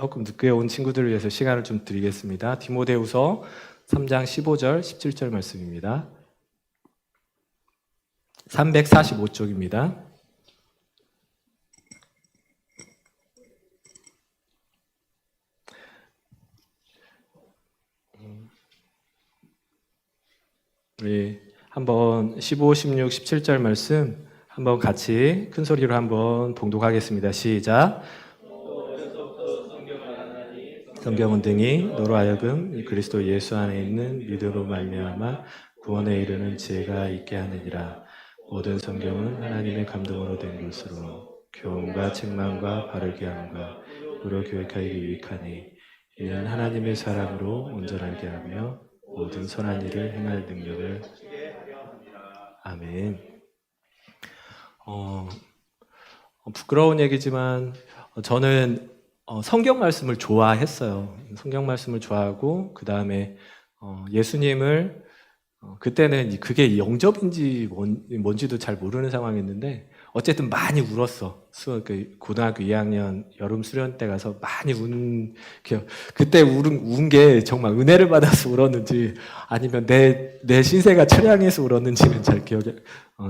조금 늦게 온 친구들을 위해서 시간을 좀 드리겠습니다. 디모데후서 3장 15절, 17절 말씀입니다. 345쪽입니다. 우리 한번 15, 16, 17절 말씀 한번 같이 큰 소리로 한번 봉독하겠습니다. 시작. 성경은 등이 너로 하여금 그리스도 예수 안에 있는 믿음으로 말미암아 구원에 이르는 지혜가 있게 하느니라. 모든 성경은 하나님의 감동으로 된 것으로 교훈과 책망과 바르게 함과 의로 교육하기 유익하니 이는 하나님의 사랑으로 온전하게 하며 모든 선한 일을 행할 능력을. 아멘. 부끄러운 얘기지만 저는 성경 말씀을 좋아했어요. 성경 말씀을 좋아하고 그 다음에 예수님을 그때는 그게 영접인지 뭔지도 잘 모르는 상황이었는데 어쨌든 많이 울었어. 고등학교 2학년 여름 수련 때 가서 많이 그때 운 게 정말 은혜를 받아서 울었는지 아니면 내 신세가 처량해서 울었는지는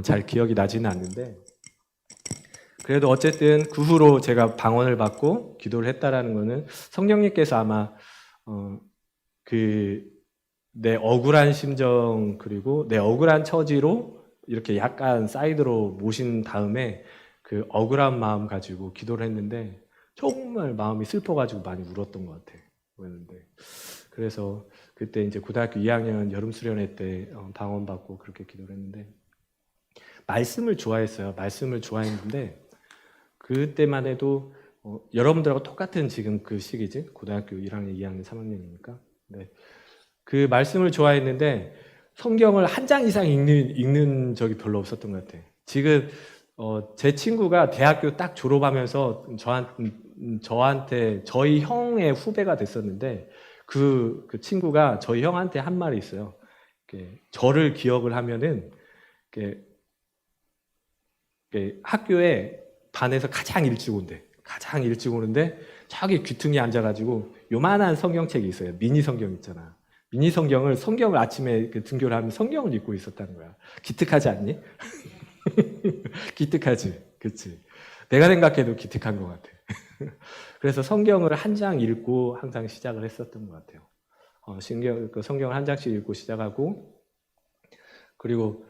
잘 기억이 나지는 않는데, 그래도 어쨌든 그 후로 제가 방언을 받고 기도를 했다라는 거는 성령님께서 아마 내 억울한 심정 그리고 내 억울한 처지로 이렇게 약간 사이드로 모신 다음에 그 억울한 마음 가지고 기도를 했는데 정말 마음이 슬퍼가지고 많이 울었던 것 같아요. 그래서 그때 이제 고등학교 2학년 여름 수련회 때 방언 받고 그렇게 기도를 했는데 말씀을 좋아했어요. 말씀을 좋아했는데 그때만 해도 여러분들하고 똑같은 지금 그 시기지, 고등학교 1학년, 2학년, 3학년이니까. 네. 그 말씀을 좋아했는데 성경을 한 장 이상 읽는 적이 별로 없었던 것 같아요. 지금 제 친구가 대학교 딱 졸업하면서 저한테 저희 형의 후배가 됐었는데 그 친구가 저희 형한테 한 말이 있어요. 저를 기억을 하면은 학교에 반에서 가장 일찍 오는데 저기 귀퉁이에 앉아가지고 요만한 성경책이 있어요. 미니 성경 있잖아. 미니 성경을 아침에 등교를 하면 성경을 읽고 있었다는 거야. 기특하지 않니? 기특하지, 그치? 내가 생각해도 기특한 것 같아. 그래서 성경을 한 장 읽고 항상 시작을 했었던 것 같아요. 성경을 한 장씩 읽고 시작하고, 그리고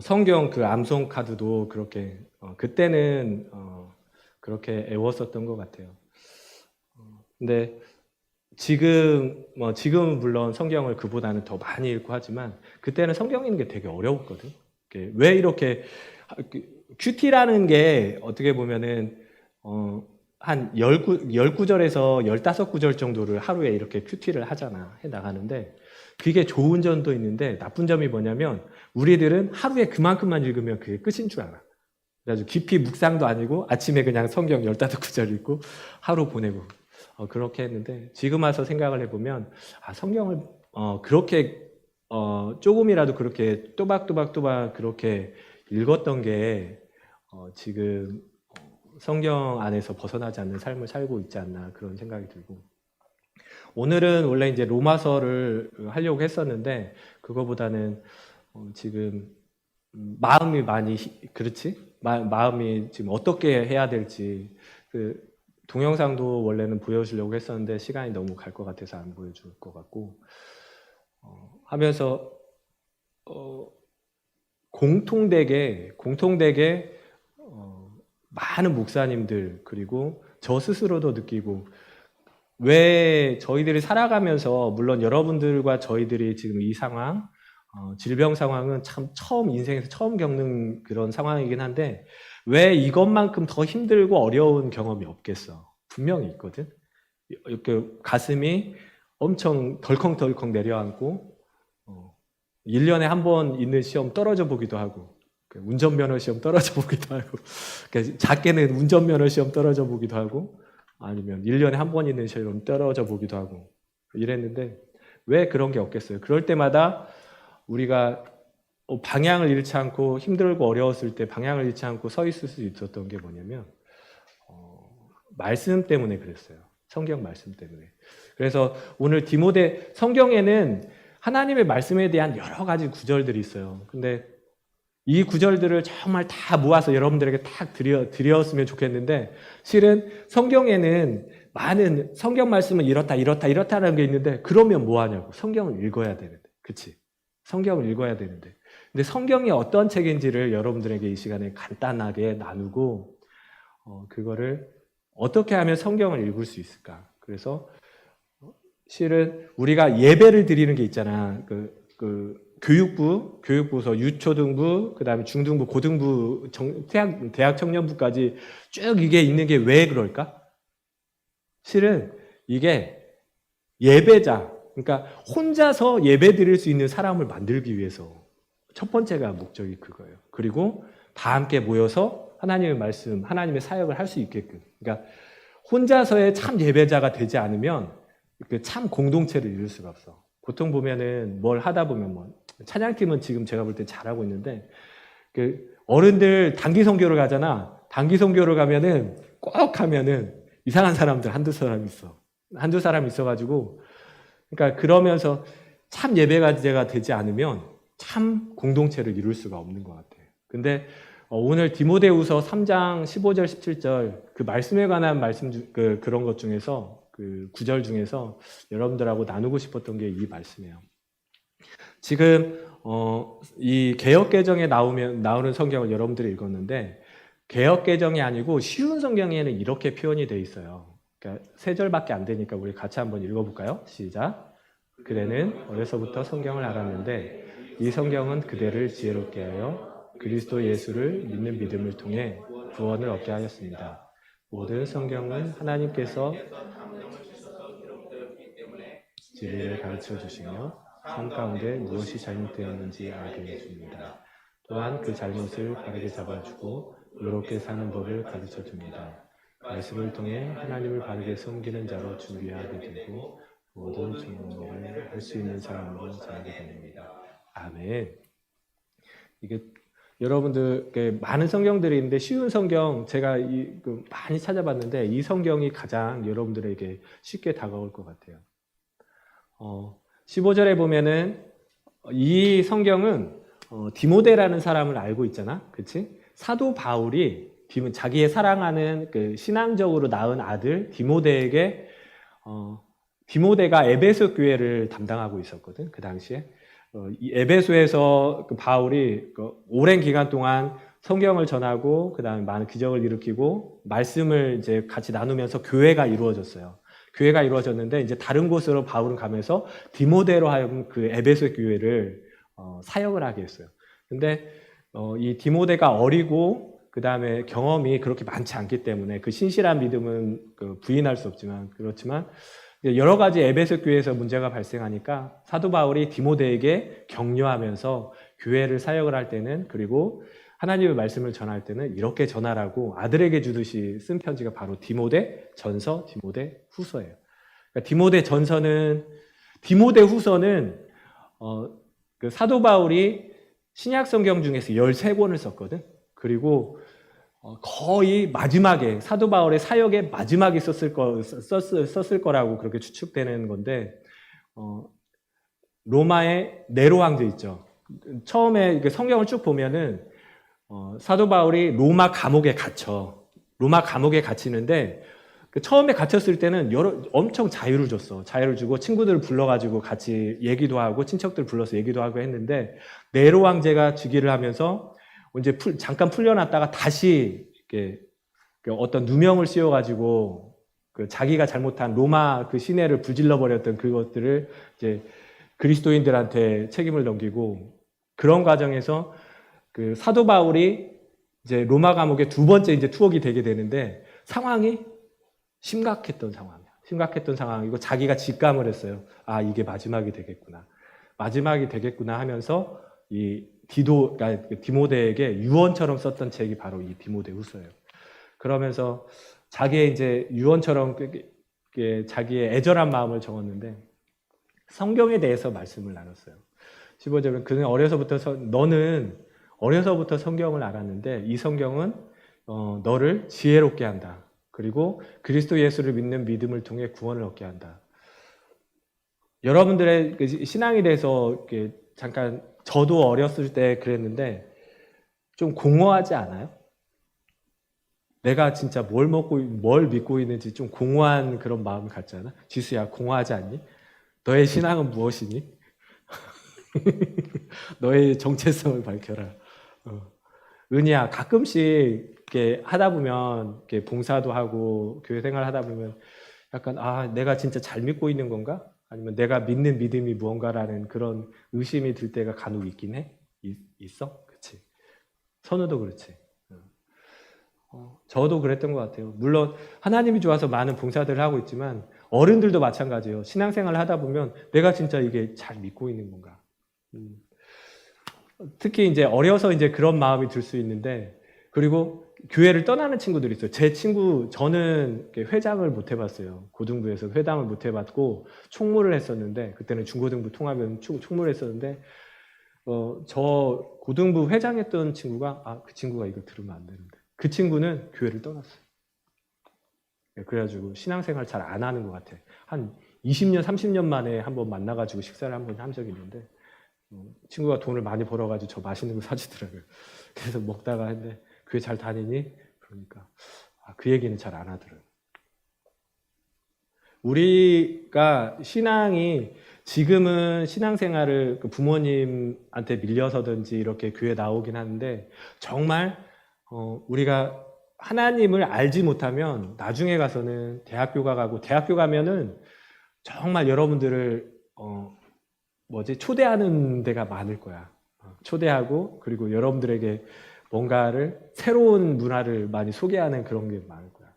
성경 그 암송 카드도 그렇게 그때는 그렇게 애웠었던 것 같아요. 근데 지금은 물론 성경을 그보다는 더 많이 읽고 하지만 그때는 성경 읽는 게 되게 어려웠거든. 왜 이렇게 큐티라는 게 어떻게 보면은 한 10구절에서 15구절 정도를 하루에 이렇게 큐티를 해 나가는데 그게 좋은 점도 있는데 나쁜 점이 뭐냐면 우리들은 하루에 그만큼만 읽으면 그게 끝인 줄 알아. 그래가지고 깊이 묵상도 아니고 아침에 그냥 성경 15구절 읽고 하루 보내고 그렇게 했는데 지금 와서 생각을 해보면 성경을 그렇게 조금이라도 그렇게 또박또박 그렇게 읽었던 게 지금 성경 안에서 벗어나지 않는 삶을 살고 있지 않나 그런 생각이 들고, 오늘은 원래 이제 로마서를 하려고 했었는데 그거보다는 지금 마음이 많이 마음이 지금 어떻게 해야 될지 동영상도 원래는 보여주려고 했었는데 시간이 너무 갈 것 같아서 안 보여줄 것 같고 하면서 공통되게 많은 목사님들 그리고 저 스스로도 느끼고 왜 저희들이 살아가면서 물론 여러분들과 저희들이 지금 이 상황 질병 상황은 참 인생에서 처음 겪는 그런 상황이긴 한데 왜 이것만큼 더 힘들고 어려운 경험이 없겠어. 분명히 있거든. 이렇게 가슴이 엄청 덜컹덜컹 내려앉고 1년에 한 번 있는 시험 떨어져 보기도 하고 운전면허 시험 떨어져 보기도 하고 작게는 운전면허 시험 떨어져 보기도 하고 아니면 1년에 한 번 있는 시험 떨어져 보기도 하고 이랬는데 왜 그런 게 없겠어요. 그럴 때마다 우리가 방향을 잃지 않고 힘들고 어려웠을 때 방향을 잃지 않고 서 있을 수 있었던 게 뭐냐면 말씀 때문에 그랬어요. 성경 말씀 때문에. 그래서 오늘 디모데 성경에는 하나님의 말씀에 대한 여러 가지 구절들이 있어요. 근데 이 구절들을 정말 다 모아서 여러분들에게 딱 드렸으면 좋겠는데, 실은 성경에는 많은 성경 말씀은 이렇다라는 게 있는데, 그러면 뭐 하냐고. 성경을 읽어야 되는데. 그치? 성경을 읽어야 되는데. 근데 성경이 어떤 책인지를 여러분들에게 이 시간에 간단하게 나누고, 그거를 어떻게 하면 성경을 읽을 수 있을까? 그래서 실은 우리가 예배를 드리는 게 있잖아. 교육부에서 유초등부, 그 다음에 중등부, 고등부, 대학 청년부까지 쭉 이게 있는 게 왜 그럴까? 실은 이게 예배자, 그러니까 혼자서 예배 드릴 수 있는 사람을 만들기 위해서 첫 번째가 목적이 그거예요. 그리고 다 함께 모여서 하나님의 말씀, 하나님의 사역을 할 수 있게끔. 그러니까 혼자서의 참 예배자가 되지 않으면 참 공동체를 이룰 수가 없어. 보통 보면은 뭘 하다 보면 찬양팀은 지금 제가 볼 때 잘하고 있는데, 어른들 단기 선교를 가잖아. 단기 선교를 가면은 꼭 하면은 이상한 사람들 한두 사람 있어. 한두 사람 있어가지고, 그러니까 그러면서 참 예배자가 되지 않으면 참 공동체를 이룰 수가 없는 것 같아요. 근데 오늘 디모데후서 3장 15절 17절 그 말씀에 관한 말씀 그런 것 중에서 그 구절 중에서 여러분들하고 나누고 싶었던 게 이 말씀이에요. 지금 이 개역개정에 나오는 성경을 여러분들이 읽었는데, 개역개정이 아니고 쉬운 성경에는 이렇게 표현이 돼 있어요. 그러니까 3절밖에 안 되니까 우리 같이 한번 읽어볼까요? 시작. 그대는 어려서부터 성경을 알았는데 이 성경은 그대를 지혜롭게 하여 그리스도 예수를 믿는 믿음을 통해 구원을 얻게 하였습니다. 모든 성경은 하나님께서 진리를 가르쳐 주시며 삶 가운데 무엇이 잘못되었는지 알게 해줍니다. 또한 그 잘못을 바르게 잡아주고 의롭게 사는 법을 가르쳐 줍니다. 말씀을 통해 하나님을 바르게 섬기는 자로 준비하게 되고 모든 좋은 일을 할 수 있는 사람으로 자라게 됩니다. 아멘. 이게 여러분들 많은 성경들이 있는데 쉬운 성경 제가 많이 찾아봤는데 이 성경이 가장 여러분들에게 쉽게 다가올 것 같아요. 15절에 보면은 이 성경은 디모데라는 사람을 알고 있잖아, 그렇지? 사도 바울이 자기의 사랑하는 신앙적으로 낳은 아들 디모데에게 디모데가 에베소 교회를 담당하고 있었거든, 그 당시에. 이 에베소에서 바울이 오랜 기간 동안 성경을 전하고 그다음에 많은 기적을 일으키고 말씀을 이제 같이 나누면서 교회가 이루어졌어요. 교회가 이루어졌는데 이제 다른 곳으로 바울은 가면서 디모데로 하여금 그 에베소 교회를 사역을 하게 했어요. 근데 이 디모데가 어리고 그다음에 경험이 그렇게 많지 않기 때문에 그 신실한 믿음은 부인할 수 없지만, 그렇지만 여러 가지 에베소 교회에서 문제가 발생하니까 사도 바울이 디모데에게 격려하면서 교회를 사역을 할 때는, 그리고 하나님의 말씀을 전할 때는 이렇게 전하라고 아들에게 주듯이 쓴 편지가 바로 디모데 전서, 디모데 후서예요. 그러니까 디모데 후서는 그 사도 바울이 신약 성경 중에서 13권을 썼거든. 그리고 거의 마지막에 사도 바울의 사역의 마지막에 썼을 거라고 그렇게 추측되는 건데, 로마의 네로 황제 있죠. 처음에 성경을 쭉 보면은 사도 바울이 로마 감옥에 갇히는데 처음에 갇혔을 때는 엄청 자유를 줬어. 자유를 주고 친구들을 불러가지고 같이 얘기도 하고 친척들 불러서 얘기도 하고 했는데, 네로 황제가 즉위를 하면서 이제 잠깐 풀려났다가 다시 이렇게 어떤 누명을 씌워가지고 자기가 잘못한 로마 그 시내를 불질러 버렸던 그것들을 이제 그리스도인들한테 책임을 넘기고, 그런 과정에서 그 사도 바울이 이제 로마 감옥에 두 번째 이제 투옥이 되게 되는데 상황이 심각했던 상황이고 자기가 직감을 했어요. 아, 이게 마지막이 되겠구나 하면서 이 디모데에게 유언처럼 썼던 책이 바로 이 디모데 후서예요. 그러면서 자기의 이제 유언처럼 자기의 애절한 마음을 적었는데 성경에 대해서 말씀을 나눴어요. 15절은 너는 어려서부터 성경을 알았는데 이 성경은 너를 지혜롭게 한다. 그리고 그리스도 예수를 믿는 믿음을 통해 구원을 얻게 한다. 여러분들의 신앙에 대해서 이렇게 잠깐 저도 어렸을 때 그랬는데 좀 공허하지 않아요? 내가 진짜 뭘 믿고 있는지 좀 공허한 그런 마음을 갖지 않아? 지수야, 공허하지 않니? 너의 신앙은 무엇이니? 너의 정체성을 밝혀라. 은희야, 가끔씩 이렇게 하다 보면, 이렇게 봉사도 하고, 교회 생활 하다 보면, 약간, 내가 진짜 잘 믿고 있는 건가? 아니면 내가 믿는 믿음이 무언가라는 그런 의심이 들 때가 간혹 있긴 해? 있어? 그치. 선우도 그렇지. 저도 그랬던 것 같아요. 물론, 하나님이 좋아서 많은 봉사들을 하고 있지만, 어른들도 마찬가지예요. 신앙생활을 하다 보면, 내가 진짜 이게 잘 믿고 있는 건가? 특히 이제 어려서 이제 그런 마음이 들 수 있는데, 그리고 교회를 떠나는 친구들이 있어요. 제 친구, 저는 회장을 못 해봤어요. 고등부에서 회장을 못 해봤고, 총무를 했었는데, 그때는 중고등부 통합은 총무를 했었는데, 저 고등부 회장했던 친구가, 그 친구가 이거 들으면 안 되는데. 그 친구는 교회를 떠났어요. 그래가지고 신앙생활 잘 안 하는 것 같아. 한 20년, 30년 만에 한번 만나가지고 식사를 한번 한 적이 있는데, 친구가 돈을 많이 벌어가지고 저 맛있는 거 사주더라고요. 그래서 먹다가 했는데, 교회 잘 다니니? 그러니까 그 얘기는 잘 안 하더라고요. 우리가 신앙이 지금은 신앙생활을 부모님한테 밀려서든지 이렇게 교회 나오긴 하는데, 정말 우리가 하나님을 알지 못하면 나중에 가서는 대학교 가고, 대학교 가면은 정말 여러분들을 초대하는 데가 많을 거야. 초대하고, 그리고 여러분들에게 뭔가를, 새로운 문화를 많이 소개하는 그런 게 많을 거야.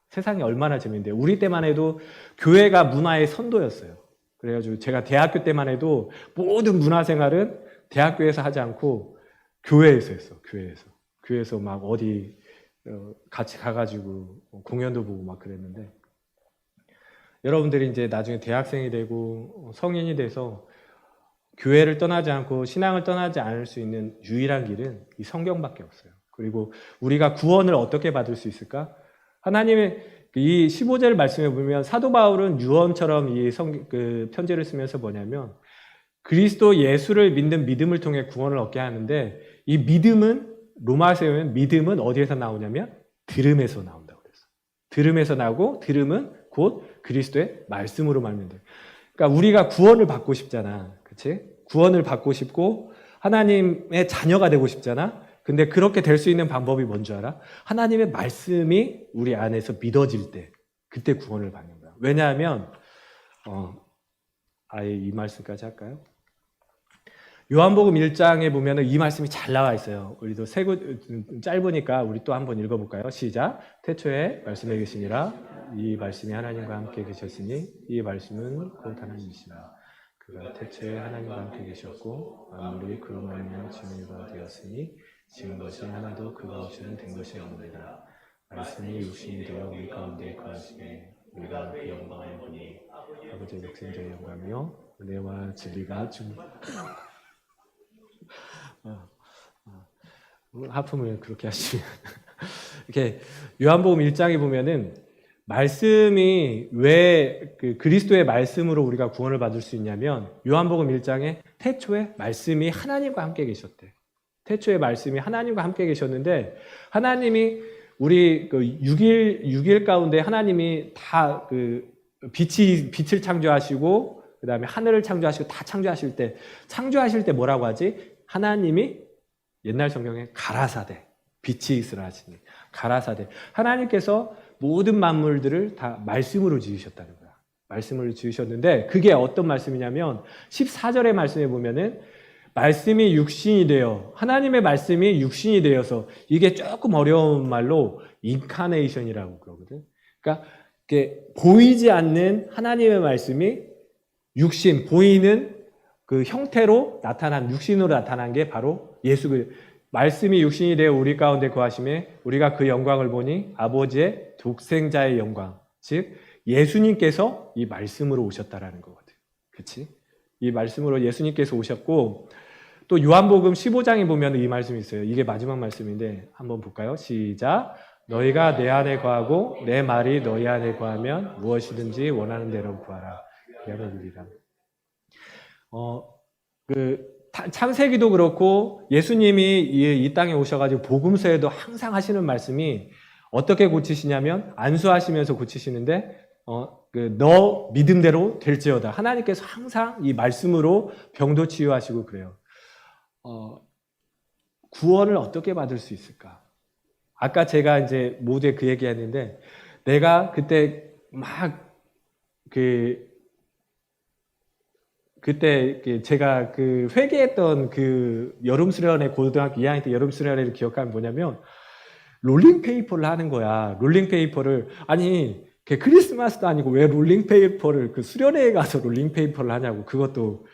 세상이 얼마나 재밌는데. 우리 때만 해도 교회가 문화의 선도였어요. 그래가지고 제가 대학교 때만 해도 모든 문화생활은 대학교에서 하지 않고 교회에서 했어. 교회에서 막 어디 같이 가가지고 공연도 보고 막 그랬는데, 여러분들이 이제 나중에 대학생이 되고 성인이 돼서 교회를 떠나지 않고 신앙을 떠나지 않을 수 있는 유일한 길은 이 성경밖에 없어요. 그리고 우리가 구원을 어떻게 받을 수 있을까? 하나님의 이 15절 말씀에 보면 사도 바울은 유언처럼 이 편지를 쓰면서 뭐냐면, 그리스도 예수를 믿는 믿음을 통해 구원을 얻게 하는데, 이 믿음은, 로마서에 보면 믿음은 어디에서 나오냐면 들음에서 나온다고 그랬어. 들음에서 나오고, 들음은 곧 그리스도의 말씀으로 말미암는다. 그러니까 우리가 구원을 받고 싶잖아. 그치? 구원을 받고 싶고 하나님의 자녀가 되고 싶잖아. 근데 그렇게 될 수 있는 방법이 뭔지 알아? 하나님의 말씀이 우리 안에서 믿어질 때, 그때 구원을 받는 거야. 왜냐하면 아예 이 말씀까지 할까요? 요한복음 1장에 보면 이 말씀이 잘 나와 있어요. 우리도 짧으니까 우리 또 한번 읽어볼까요? 시작. 태초에 말씀에 계시니라. 이 말씀이 하나님과 함께 계셨으니 이 말씀은 곧 하나님이시라. 그가 태초에 하나님과 함께 계셨고 만물이 그로 말미암아 지음이 되었으니 지은 것이 하나도 그가 없이는 된 것이 없느니라. 말씀이 육신이 되어 우리 가운데 거하시니 우리가 그 영광을 보니 아버지의 독생자의 영광이요 은혜와 진리가 하품을 그렇게 하시면 이렇게 요한복음 1장에 보면은 말씀이 왜 그리스도의 말씀으로 우리가 구원을 받을 수 있냐면, 요한복음 1장에 태초에 말씀이 하나님과 함께 계셨대. 태초에 말씀이 하나님과 함께 계셨는데, 하나님이 우리 6일 가운데 하나님이 다 빛을 창조하시고 그 다음에 하늘을 창조하시고 다 창조하실 때 뭐라고 하지? 하나님이 옛날 성경에 가라사대, 빛이 있으라 하시니 가라사대. 하나님께서 모든 만물들을 다 말씀으로 지으셨다는 거야. 말씀을 지으셨는데 그게 어떤 말씀이냐면 14절의 말씀에 보면은 말씀이 육신이 되어, 하나님의 말씀이 육신이 되어서, 이게 조금 어려운 말로 인카네이션이라고 그러거든. 그러니까 이게 보이지 않는 하나님의 말씀이 육신, 보이는 그 형태로 나타난, 육신으로 나타난 게 바로 예수. 말씀이 육신이 되어 우리 가운데 거하심에 우리가 그 영광을 보니 아버지의 독생자의 영광, 즉 예수님께서 이 말씀으로 오셨다라는 거거든. 그렇지? 이 말씀으로 예수님께서 오셨고, 또 요한복음 15장에 보면 이 말씀이 있어요. 이게 마지막 말씀인데 한번 볼까요? 시작. 너희가 내 안에 거하고 내 말이 너희 안에 거하면 무엇이든지 원하는 대로 구하라. 그리하면 이루리라. 창세기도 그렇고 예수님이 이 땅에 오셔가지고 복음서에도 항상 하시는 말씀이 어떻게 고치시냐면 안수하시면서 고치시는데 너 믿음대로 될지어다. 하나님께서 항상 이 말씀으로 병도 치유하시고 그래요. 구원을 어떻게 받을 수 있을까? 아까 제가 이제 모두에 그 얘기했는데 내가 그때 그때 제가 그 회개했던 그 여름 수련회 고등학교 2학년 때 여름 수련회를 기억하면 뭐냐면 롤링페이퍼를 하는 거야. 롤링페이퍼를 아니 크리스마스도 아니고 왜 롤링페이퍼를 그 수련회에 가서 롤링페이퍼를 하냐고. 그것도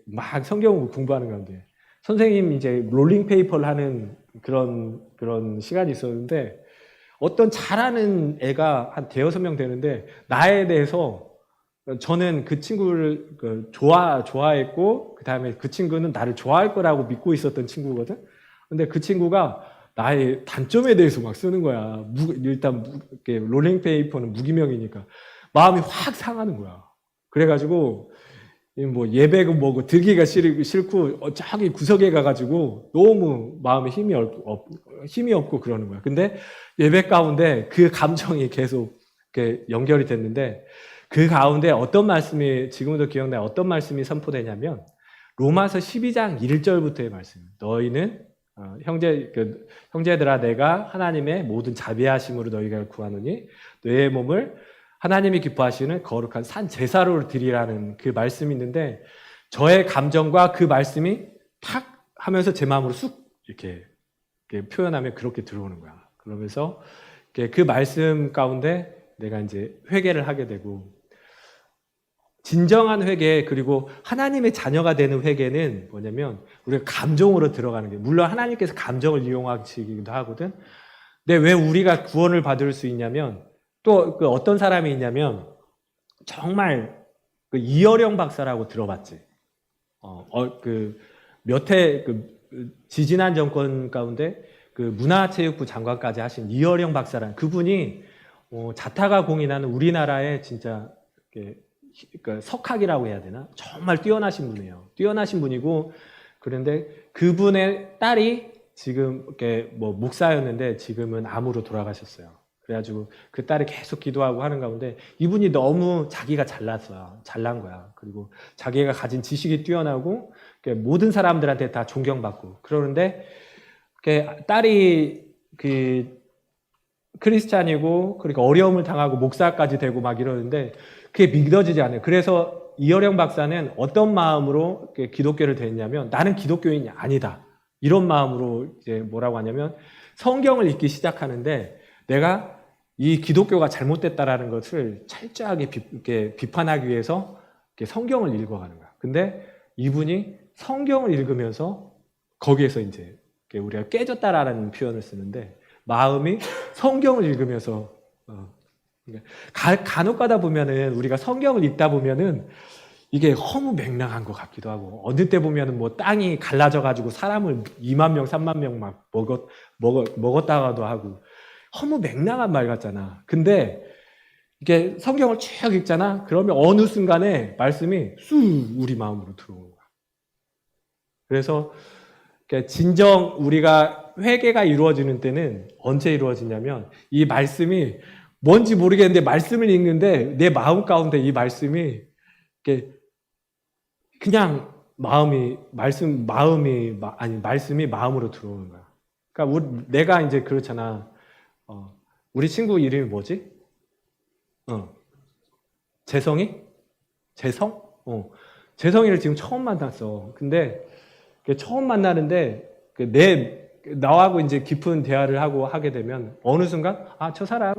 막 성경 공부하는 건데 선생님 이제 롤링페이퍼를 하는 그런 시간이 있었는데 어떤 잘하는 애가 한 대여섯 명 되는데 나에 대해서 저는 그 친구를 좋아했고 그 다음에 그 친구는 나를 좋아할 거라고 믿고 있었던 친구거든. 근데 그 친구가 나의 단점에 대해서 막 쓰는 거야. 일단 롤링페이퍼는 무기명이니까 마음이 확 상하는 거야. 그래가지고 뭐 예배고 뭐고 들기가 싫고 저기 구석에 가가지고 너무 마음에 힘이 없고 그러는 거야. 근데 예배 가운데 그 감정이 계속 연결이 됐는데 그 가운데 어떤 말씀이 지금도 기억나요. 어떤 말씀이 선포되냐면 로마서 12장 1절부터의 말씀. 너희는 형제들아 내가 하나님의 모든 자비하심으로 너희가 구하노니 너희의 몸을 하나님이 기뻐하시는 거룩한 산 제사로 드리라는 그 말씀이 있는데 저의 감정과 그 말씀이 탁 하면서 제 마음으로 쑥 이렇게 표현하면 그렇게 들어오는 거야. 그러면서 그 말씀 가운데 내가 이제 회개를 하게 되고 진정한 회개 그리고 하나님의 자녀가 되는 회개는 뭐냐면 우리가 감정으로 들어가는 게 물론 하나님께서 감정을 이용하시기도 하거든. 근데 왜 우리가 구원을 받을 수 있냐면 또 어떤 사람이 있냐면 정말 이어령 박사라고 들어봤지. 지지난 정권 가운데 문화체육부 장관까지 하신 이어령 박사라는 그분이 자타가 공인하는 우리나라의 진짜 석학이라고 해야 되나? 정말 뛰어나신 분이에요. 뛰어나신 분이고 그런데 그분의 딸이 지금 뭐 목사였는데 지금은 암으로 돌아가셨어요. 그래가지고 그 딸이 계속 기도하고 하는 가운데 이분이 너무 자기가 잘난 거야. 그리고 자기가 가진 지식이 뛰어나고 모든 사람들한테 다 존경받고 그러는데 딸이 크리스찬이고 그러니까 어려움을 당하고 목사까지 되고 막 이러는데 그게 믿어지지 않아요. 그래서 이어령 박사는 어떤 마음으로 기독교를 됐냐면 나는 기독교인이 아니다. 이런 마음으로 이제 뭐라고 하냐면 성경을 읽기 시작하는데 내가 이 기독교가 잘못됐다라는 것을 철저하게 비판하기 위해서 성경을 읽어가는 거야. 근데 이분이 성경을 읽으면서 거기에서 이제 우리가 깨졌다라는 표현을 쓰는데 마음이 성경을 읽으면서 간혹 가다 보면은 우리가 성경을 읽다 보면은 이게 허무맹랑한 것 같기도 하고 어느 때 보면은 뭐 땅이 갈라져 가지고 사람을 2만 명, 3만 명 막 먹었다가도 하고 허무맹랑한 말 같잖아. 근데 이게 성경을 쭉 읽잖아. 그러면 어느 순간에 말씀이 쑥 우리 마음으로 들어오는 거야. 그래서 진정 우리가 회개가 이루어지는 때는 언제 이루어지냐면 이 말씀이 뭔지 모르겠는데 말씀을 읽는데 내 마음 가운데 이 말씀이 그냥 말씀이 마음으로 들어오는 거야. 그러니까 내가 이제 그렇잖아. 우리 친구 이름이 뭐지? 재성이? 재성? 재성이를 지금 처음 만났어. 근데 처음 만나는데 나하고 이제 깊은 대화를 하게 되면 어느 순간 저 사람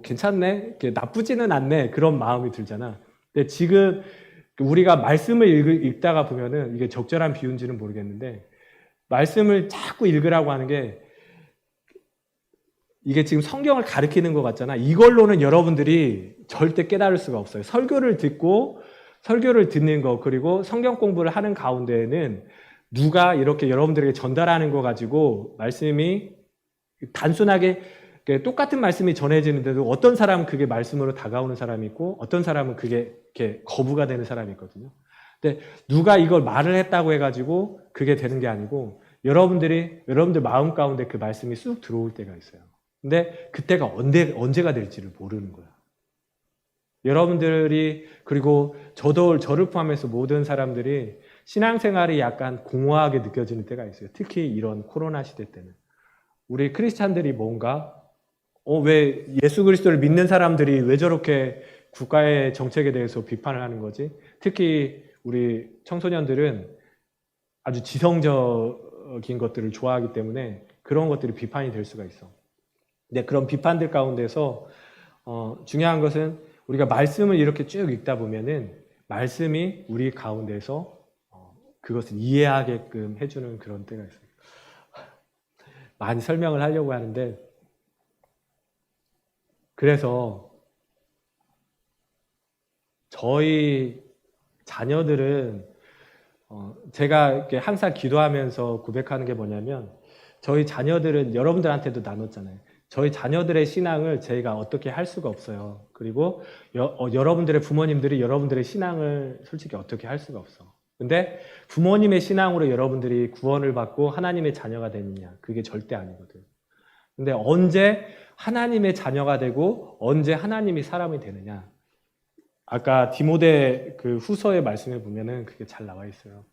괜찮네, 나쁘지는 않네 그런 마음이 들잖아. 근데 지금 우리가 말씀을 읽다가 보면은 이게 적절한 비유인지는 모르겠는데 말씀을 자꾸 읽으라고 하는 게 이게 지금 성경을 가리키는 것 같잖아. 이걸로는 여러분들이 절대 깨달을 수가 없어요. 설교를 듣는 거 그리고 성경 공부를 하는 가운데에는 누가 이렇게 여러분들에게 전달하는 거 가지고 말씀이 단순하게 똑같은 말씀이 전해지는데도 어떤 사람은 그게 말씀으로 다가오는 사람이 있고 어떤 사람은 그게 이렇게 거부가 되는 사람이 있거든요. 근데 누가 이걸 말을 했다고 해가지고 그게 되는 게 아니고 여러분들 마음 가운데 그 말씀이 쑥 들어올 때가 있어요. 근데 그때가 언제가 될지를 모르는 거야. 여러분들이 그리고 저를 포함해서 모든 사람들이 신앙생활이 약간 공허하게 느껴지는 때가 있어요. 특히 이런 코로나 시대 때는. 우리 크리스찬들이 뭔가 왜 예수 그리스도를 믿는 사람들이 왜 저렇게 국가의 정책에 대해서 비판을 하는 거지? 특히 우리 청소년들은 아주 지성적인 것들을 좋아하기 때문에 그런 것들이 비판이 될 수가 있어. 근데 그런 비판들 가운데서 중요한 것은 우리가 말씀을 이렇게 쭉 읽다 보면은 말씀이 우리 가운데서 그것을 이해하게끔 해주는 그런 때가 있어요. 많이 설명을 하려고 하는데 그래서 저희 자녀들은 제가 이렇게 항상 기도하면서 고백하는 게 뭐냐면 저희 자녀들은 여러분들한테도 나눴잖아요. 저희 자녀들의 신앙을 저희가 어떻게 할 수가 없어요. 그리고 여러분들의 부모님들이 여러분들의 신앙을 솔직히 어떻게 할 수가 없어. 근데 부모님의 신앙으로 여러분들이 구원을 받고 하나님의 자녀가 되느냐? 그게 절대 아니거든. 근데 언제 하나님의 자녀가 되고 언제 하나님이 사람이 되느냐? 아까 디모데 그 후서의 말씀에 보면은 그게 잘 나와 있어요.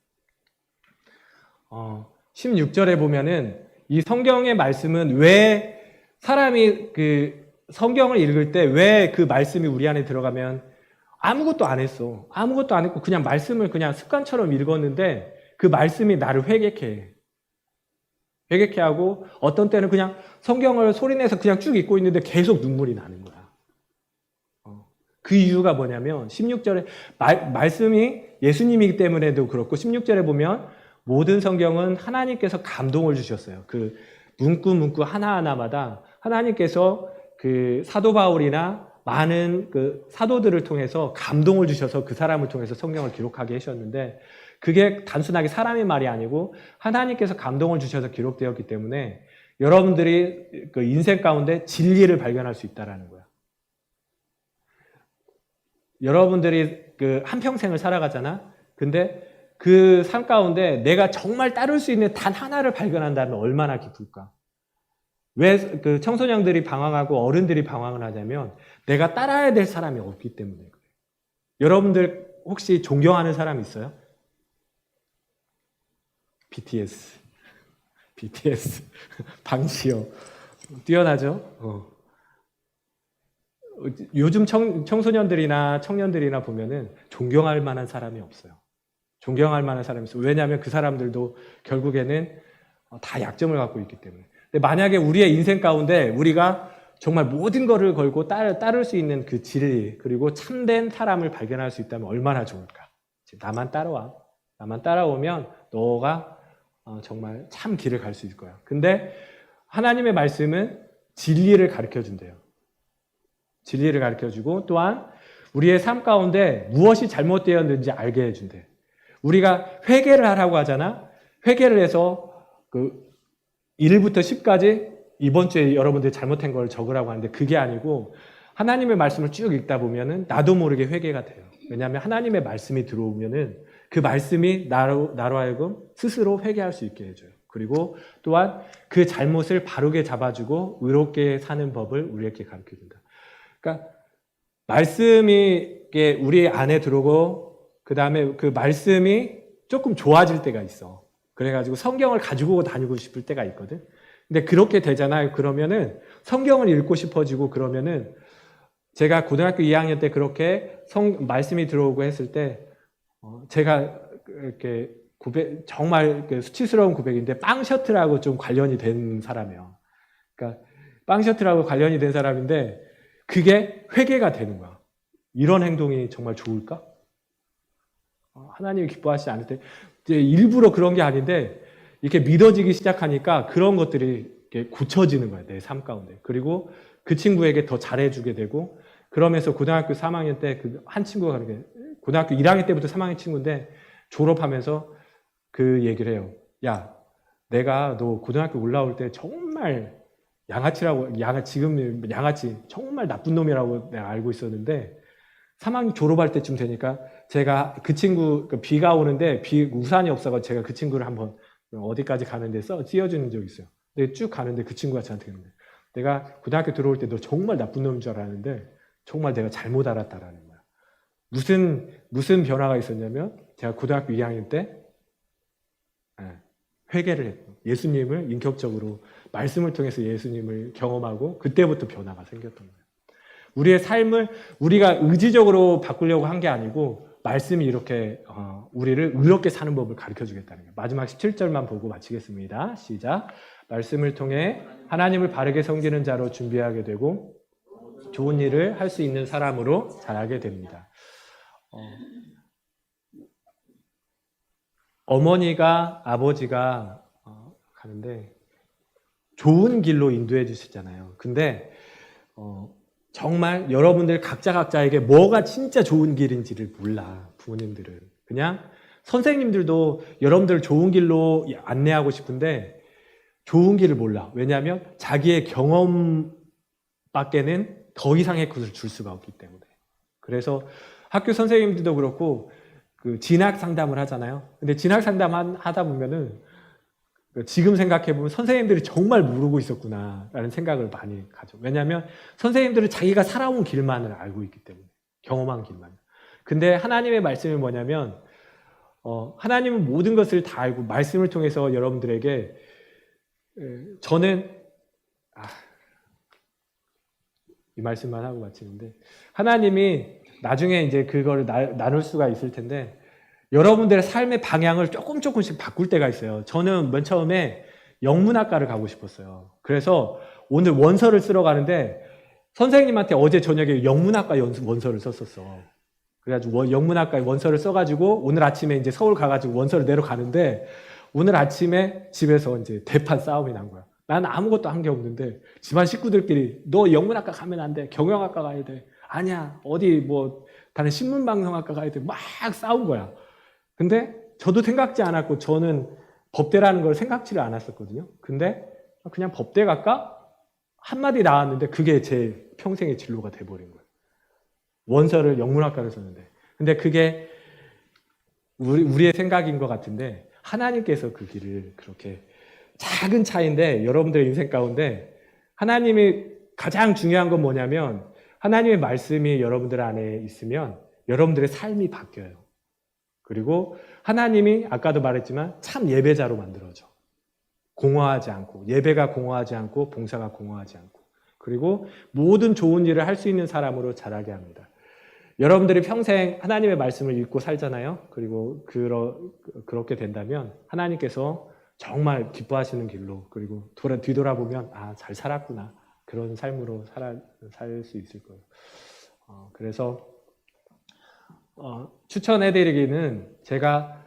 16절에 보면은 이 성경의 말씀은 왜 사람이 그 성경을 읽을 때 왜 그 말씀이 우리 안에 들어가면 아무것도 안 했어. 아무것도 안 했고 그냥 말씀을 그냥 습관처럼 읽었는데 그 말씀이 나를 회개케 하고 어떤 때는 그냥 성경을 소리내서 그냥 쭉 읽고 있는데 계속 눈물이 나는 거야. 그 이유가 뭐냐면 16절에 말씀이 예수님이기 때문에도 그렇고 16절에 보면 모든 성경은 하나님께서 감동을 주셨어요. 그 문구 하나하나마다 하나님께서 그 사도 바울이나 많은 그 사도들을 통해서 감동을 주셔서 그 사람을 통해서 성경을 기록하게 하셨는데 그게 단순하게 사람의 말이 아니고 하나님께서 감동을 주셔서 기록되었기 때문에 여러분들이 그 인생 가운데 진리를 발견할 수 있다라는 거야. 여러분들이 그 한평생을 살아가잖아. 근데 그 삶 가운데 내가 정말 따를 수 있는 단 하나를 발견한다면 얼마나 기쁠까? 왜 그 청소년들이 방황하고 어른들이 방황을 하냐면 내가 따라야 될 사람이 없기 때문에 그래요. 여러분들 혹시 존경하는 사람 있어요? BTS 방시요. 뛰어나죠? 요즘 청소년들이나 청년들이나 보면은 존경할 만한 사람이 없어요. 존경할 만한 사람이 있어요. 왜냐하면 그 사람들도 결국에는 다 약점을 갖고 있기 때문에. 근데 만약에 우리의 인생 가운데 우리가 정말 모든 거를 걸고 따를 수 있는 그 진리 그리고 참된 사람을 발견할 수 있다면 얼마나 좋을까? 나만 따라와. 나만 따라오면 너가 정말 참 길을 갈 수 있을 거야. 근데 하나님의 말씀은 진리를 가르쳐준대요. 진리를 가르쳐주고 또한 우리의 삶 가운데 무엇이 잘못되었는지 알게 해준대. 우리가 회개를 하라고 하잖아. 회개를 해서 그 1부터 10까지 이번 주에 여러분들이 잘못한 걸 적으라고 하는데 그게 아니고 하나님의 말씀을 쭉 읽다 보면은 나도 모르게 회개가 돼요. 왜냐하면 하나님의 말씀이 들어오면은 그 말씀이 나로 하여금 스스로 회개할 수 있게 해줘요. 그리고 또한 그 잘못을 바르게 잡아주고 의롭게 사는 법을 우리에게 가르쳐준다. 그러니까 말씀이 우리 안에 들어오고 그 다음에 그 말씀이 조금 좋아질 때가 있어. 그래가지고 성경을 가지고 다니고 싶을 때가 있거든. 근데 그렇게 되잖아요. 그러면은 성경을 읽고 싶어지고 그러면은 제가 고등학교 2학년 때 그렇게 말씀이 들어오고 했을 때 제가 이렇게 정말 수치스러운 고백인데 빵 셔틀하고 좀 관련이 된 사람이에요. 그러니까 빵 셔틀하고 관련이 된 사람인데 그게 회개가 되는 거야. 이런 행동이 정말 좋을까? 하나님이 기뻐하시지 않을 때 이제 일부러 그런 게 아닌데 이렇게 믿어지기 시작하니까 그런 것들이 이렇게 고쳐지는 거야. 내 삶 가운데. 그리고 그 친구에게 더 잘해주게 되고 그러면서 고등학교 3학년 때 그 한 친구가 그렇게 고등학교 1학년 때부터 3학년 친구인데 졸업하면서 그 얘기를 해요. 야, 내가 너 고등학교 올라올 때 정말 지금 양아치 정말 나쁜 놈이라고 내가 알고 있었는데 3학년 졸업할 때쯤 되니까 제가 그 친구 비가 오는데 우산이 없어서 제가 그 친구를 한번 어디까지 가는데 띄워주는 적이 있어요. 근데 쭉 가는데 그 친구가 저한테 그러는데 내가 고등학교 들어올 때 너 정말 나쁜 놈인 줄 알았는데 정말 내가 잘못 알았다라는 거야. 무슨 변화가 있었냐면 제가 고등학교 2학년 때 회개를 했고 예수님을 인격적으로 말씀을 통해서 예수님을 경험하고 그때부터 변화가 생겼던 거예요. 우리의 삶을 우리가 의지적으로 바꾸려고 한 게 아니고 말씀이 이렇게 우리를 의롭게 사는 법을 가르쳐 주겠다는 거예요. 마지막 17절만 보고 마치겠습니다. 시작. 말씀을 통해 하나님을 바르게 섬기는 자로 준비하게 되고 좋은 일을 할 수 있는 사람으로 자라게 됩니다. 어머니가 아버지가 가는데 좋은 길로 인도해 주시잖아요. 근데 정말 여러분들 각자에게 뭐가 진짜 좋은 길인지를 몰라. 부모님들은 그냥 선생님들도 여러분들 좋은 길로 안내하고 싶은데 좋은 길을 몰라. 왜냐하면 자기의 경험밖에는 더 이상의 것을 줄 수가 없기 때문에. 그래서 학교 선생님들도 그렇고 그 진학 상담을 하잖아요. 근데 진학 상담 하다 보면은 지금 생각해보면 선생님들이 정말 모르고 있었구나라는 생각을 많이 가져. 왜냐하면 선생님들은 자기가 살아온 길만을 알고 있기 때문에. 경험한 길만. 근데 하나님의 말씀이 뭐냐면 하나님은 모든 것을 다 알고 말씀을 통해서 여러분들에게 저는 이 말씀만 하고 마치는데 하나님이 나중에 이제 그거를 나눌 수가 있을 텐데 여러분들의 삶의 방향을 조금씩 바꿀 때가 있어요. 저는 맨 처음에 영문학과를 가고 싶었어요. 그래서 오늘 원서를 쓰러 가는데 선생님한테 어제 저녁에 영문학과 원서를 썼었어. 그래가지고 영문학과에 원서를 써가지고 오늘 아침에 이제 서울 가가지고 원서를 내러 가는데 오늘 아침에 집에서 이제 대판 싸움이 난 거야. 나는 아무것도 한 게 없는데 집안 식구들끼리 너 영문학과 가면 안 돼. 경영학과 가야 돼. 아니야. 어디 다른 신문방송학과 가야 돼. 막 싸운 거야. 근데 저도 생각지 않았고 저는 법대라는 걸 생각지를 않았었거든요. 근데 그냥 법대 갈까? 한마디 나왔는데 그게 제 평생의 진로가 돼버린 거예요. 원서를 영문학과를 썼는데. 근데 그게 우리의 생각인 것 같은데 하나님께서 그 길을 그렇게 작은 차이인데 여러분들의 인생 가운데 하나님이 가장 중요한 건 뭐냐면 하나님의 말씀이 여러분들 안에 있으면 여러분들의 삶이 바뀌어요. 그리고 하나님이 아까도 말했지만 참 예배자로 만들어줘. 공허하지 않고 예배가 공허하지 않고 봉사가 공허하지 않고 그리고 모든 좋은 일을 할 수 있는 사람으로 자라게 합니다. 여러분들이 평생 하나님의 말씀을 읽고 살잖아요. 그리고 그렇게 된다면 하나님께서 정말 기뻐하시는 길로 그리고 뒤돌아보면 잘 살았구나 그런 삶으로 살 수 있을 거예요. 그래서 추천해드리기는 제가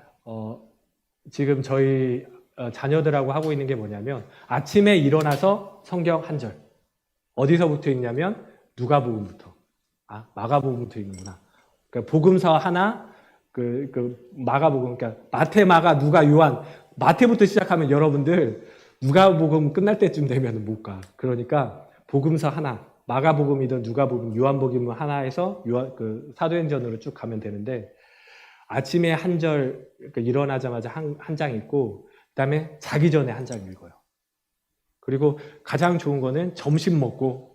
지금 저희 자녀들하고 하고 있는 게 뭐냐면 아침에 일어나서 성경 한 절 어디서부터 읽냐면 누가복음부터 마가복음부터 읽는구나. 그러니까 복음서 하나 마가복음 그러니까 마태 마가 누가 요한 마태부터 시작하면 여러분들 누가복음 끝날 때쯤 되면 못 가. 그러니까 복음서 하나 마가복음이든 누가복음, 요한복음 하나에서 사도행전으로 쭉 가면 되는데 아침에 한 절 일어나자마자 한 장 읽고 그다음에 자기 전에 한 장 읽어요. 그리고 가장 좋은 거는 점심 먹고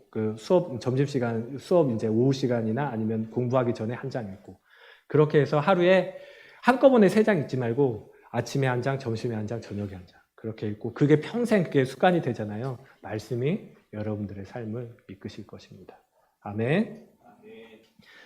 점심시간 수업 이제 오후 시간이나 아니면 공부하기 전에 한 장 읽고 그렇게 해서 하루에 한꺼번에 3장 읽지 말고 아침에 한 장, 점심에 한 장, 저녁에 한 장 그렇게 읽고 그게 평생 그게 습관이 되잖아요. 말씀이 여러분들의 삶을 이끄실 것입니다. 아멘.